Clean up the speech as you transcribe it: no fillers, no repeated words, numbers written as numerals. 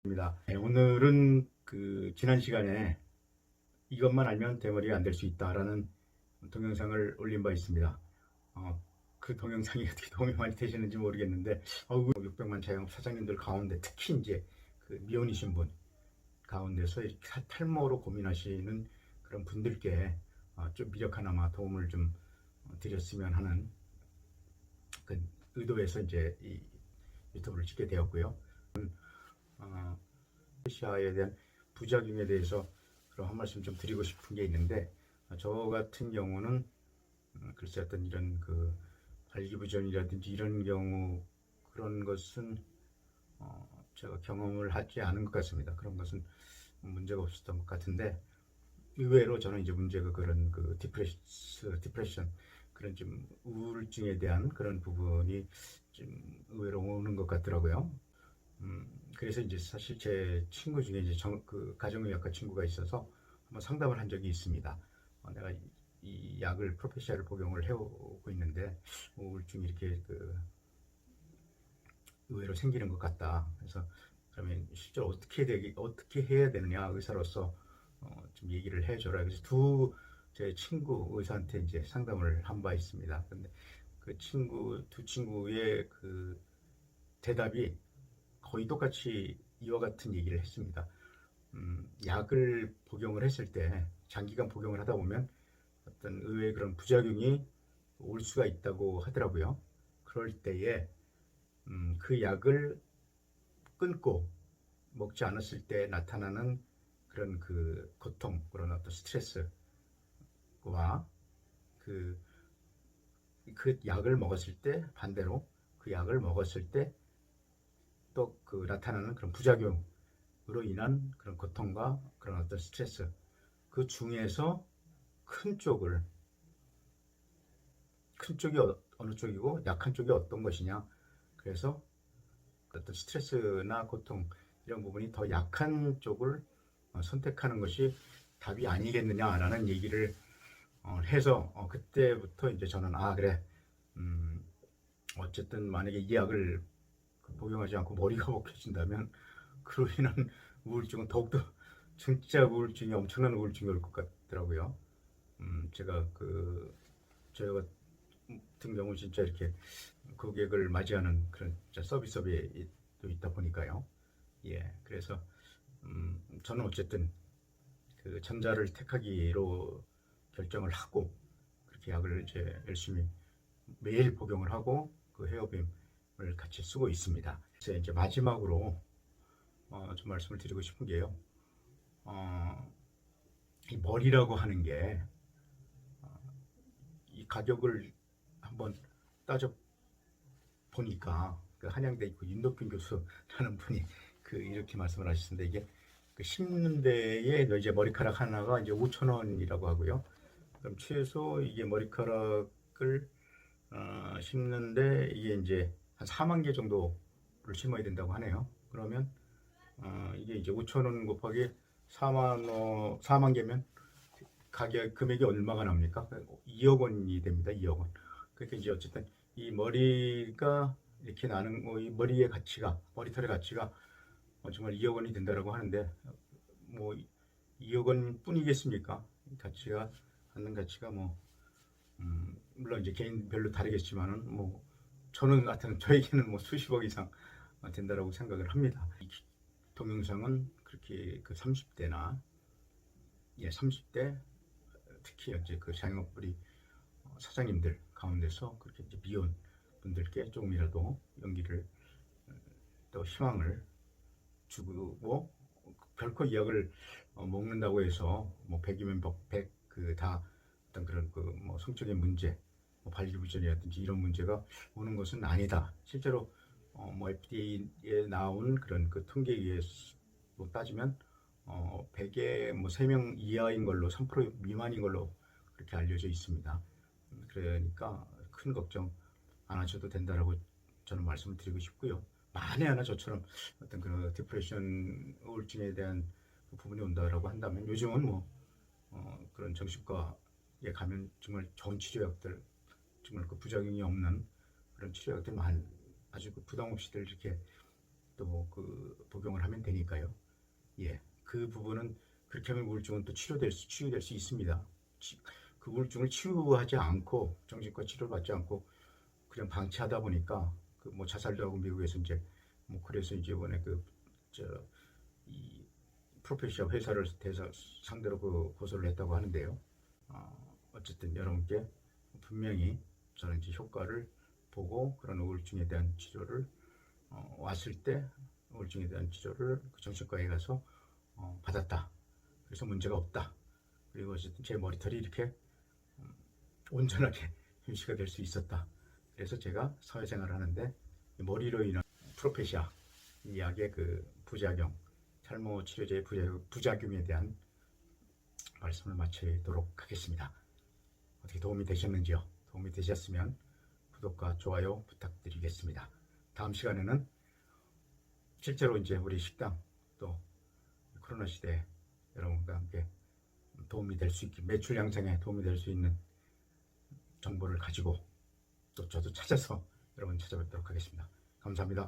네, 오늘은 지난 시간에 이것만 알면 대머리가 안 될 수 있다라는 동영상을 올린 바 있습니다. 그 동영상이 어떻게 도움이 많이 되시는지 모르겠는데 600만 자영업 사장님들 가운데 특히 이제 미혼이신 분 가운데서 이렇게 탈모로 고민하시는 그런 분들께 좀 미력하나마 도움을 좀 드렸으면 하는 그 의도에서 이제 이 유튜브를 찍게 되었고요. 시아에 대한 부작용에 대해서 그런 한 말씀 좀 드리고 싶은 게 있는데, 저 같은 경우는 글쎄 어떤 이런 발기부전이라든지 이런 경우 그런 것은 제가 경험을 하지 않은 것 같습니다. 그런 것은 문제가 없었던 것 같은데, 의외로 저는 이제 문제가 그런 디프레션 그런 좀 우울증에 대한 그런 부분이 좀 의외로 오는 것 같더라고요. 그래서 이제 사실 제 친구 중에 이제 가정의학과 친구가 있어서 한번 상담을 한 적이 있습니다. 내가 이 약을 프로페시아를 복용을 해오고 있는데 우울증이 이렇게 의외로 생기는 것 같다. 그래서 그러면 실제로 어떻게 해야 되느냐, 의사로서 좀 얘기를 해줘라. 그래서 제 친구 의사한테 이제 상담을 한 바 있습니다. 근데 두 친구의 대답이 거의 똑같이 이와 같은 얘기를 했습니다. 약을 복용을 했을 때 장기간 복용을 하다 보면 어떤 의외의 그런 부작용이 올 수가 있다고 하더라고요. 그럴 때에 그 약을 끊고 먹지 않았을 때 나타나는 그런 고통, 그런 어떤 스트레스와 그, 약을 먹었을 때 반대로 그 약을 먹었을 때 또 나타나는 그런 부작용으로 인한 그런 고통과 그런 어떤 스트레스, 그 중에서 큰 쪽이 어느 쪽이고 약한 쪽이 어떤 것이냐. 그래서 어떤 스트레스나 고통 이런 부분이 더 약한 쪽을 선택하는 것이 답이 아니겠느냐라는 얘기를 해서 그때부터 이제 저는 그래, 어쨌든 만약에 이 약을 복용하지 않고 머리가 먹혀진다면 그로 인한 우울증은 더욱더 진짜 우울증이 엄청난 우울증이 올 것 같더라고요. 제가 저 같은 경우 진짜 이렇게 고객을 맞이하는 그런 서비스업에 또 있다 보니까요. 예, 그래서 저는 어쨌든 전자를 택하기로 결정을 하고 그렇게 약을 이제 열심히 매일 복용을 하고 헤어빔을 같이 쓰고 있습니다. 그래서 이제 마지막으로 좀 말씀을 드리고 싶은 게요. 이 머리라고 하는 게 이 가격을 한번 따져 보니까 한양대 윤덕균 교수라는 분이 이렇게 말씀을 하셨는데, 이게 심는 데에 이제 머리카락 하나가 이제 5천 원이라고 하고요. 그럼 최소 이게 머리카락을 심는데 이게 이제 한 4만 개 정도를 심어야 된다고 하네요. 그러면 이게 이제 5천 원 곱하기 4만 개면 금액이 얼마가 납니까? 2억 원이 됩니다. 2억 원. 그러니까 이제 어쨌든 이 머리가 이렇게 나는 이 머리털의 가치가 정말 2억 원이 된다라고 하는데, 뭐 2억 원 뿐이겠습니까? 가치가 갖는 가치가 물론 이제 개인별로 다르겠지만은 저는 하여튼 저에게는 수십억 이상 된다라고 생각을 합니다. 이 동영상은 그렇게 30대나 30대 특히 이제 자영업 우리 사장님들 가운데서 그렇게 이제 미혼 분들께 조금이라도 용기를 또 희망을 주고, 결코 이 약을 먹는다고 해서 100이면 100 다 어떤 그런 성적인 문제, 발기부전이라든지 이런 문제가 오는 것은 아니다. 실제로 FDA에 나온 그런 통계에 의해서 따지면 100에 3명 이하인 걸로 3% 미만인 걸로 그렇게 알려져 있습니다. 그러니까 큰 걱정 안 하셔도 된다라고 저는 말씀을 드리고 싶고요. 만에 하나 저처럼 어떤 디프레션 우울증에 대한 부분이 온다라고 한다면 요즘은 그런 정신과에 가면 정말 좋은 치료약들, 정말 부작용이 없는 그런 치료약들 아주 부담 없이들 이렇게 또 그 복용을 하면 되니까요. 예, 그 부분은 그렇게 하면 우울증은 또 치유될 수 있습니다. 그 우울증을 치유하지 않고 정신과 치료를 받지 않고 그냥 방치하다 보니까 그 뭐 자살도 하고 미국에서 이제 뭐 그래서 이제 이번에 그저이 프로페셔널 회사를 상대로 그 고소를 했다고 하는데요. 어쨌든 여러분께 분명히 저는 이제 효과를 보고 그런 우울증에 대한 치료를 왔을 때 우울증에 대한 치료를 그 정신과에 가서 받았다. 그래서 문제가 없다. 그리고 어쨌든 제 머리털이 이렇게 온전하게 휴식가 될 수 있었다. 그래서 제가 사회생활을 하는데 머리로 인한 프로페시아 이 약의 그 부작용, 탈모 치료제의 부작용에 대한 말씀을 마치도록 하겠습니다. 어떻게 도움이 되셨는지요? 도움이 되셨으면 구독과 좋아요 부탁드리겠습니다. 다음 시간에는 실제로 이제 우리 식당 또 코로나 시대에 여러분과 함께 도움이 될 수 있게 매출 양성에 도움이 될 수 있는 정보를 가지고 또 저도 찾아서 여러분 찾아뵙도록 하겠습니다. 감사합니다.